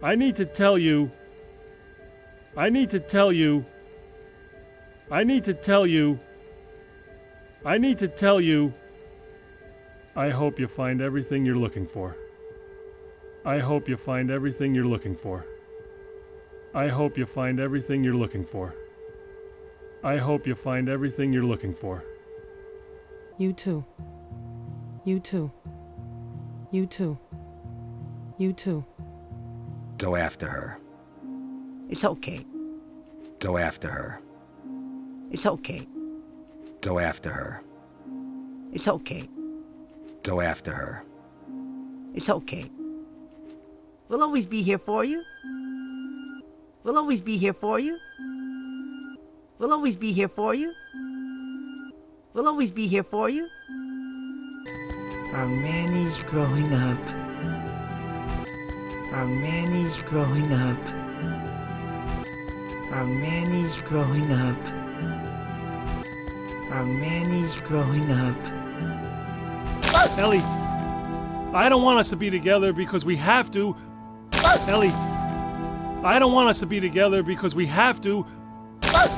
I need to tell you. I need to tell you. I need to tell you. I need to tell you. I hope you find everything you're looking for. I hope you find everything you're looking for. I hope you find everything you're looking for. I hope you find everything you're looking for. You too. You too. You too. You too. Go after her. It's okay. Go after her. It's okay. Go after her. It's okay. Go after her. It's okay. We'll always be here for you. We'll always be here for you. We'll always be here for you. We'll always be here for you. Our Manny's growing up. Our Manny's growing up. Our Manny's growing up. Our Manny's growing up. Ellie, I don't want us to be together because we have to. Ellie, I don't want us to be together because we have to.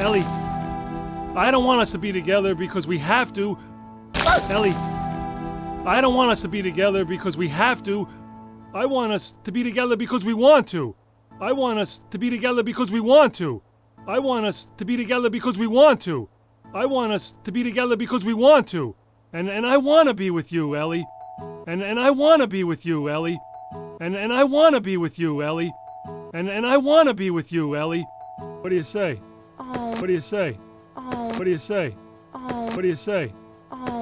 Ellie, I don't want us to be together because we have to. Ellie, I don't want us to be together because we have to. I want us to be together because we want to. I want us to be together because we want to. I want us to be together because we want to. I want us to be together because we want to. And I want to be with you, Ellie. And I want to be with you, Ellie. And I want to be with you, Ellie. And I want to be with you, Ellie. What do you say? Oh. What do you say? Oh. What do you say? Oh. What do you say? Oh.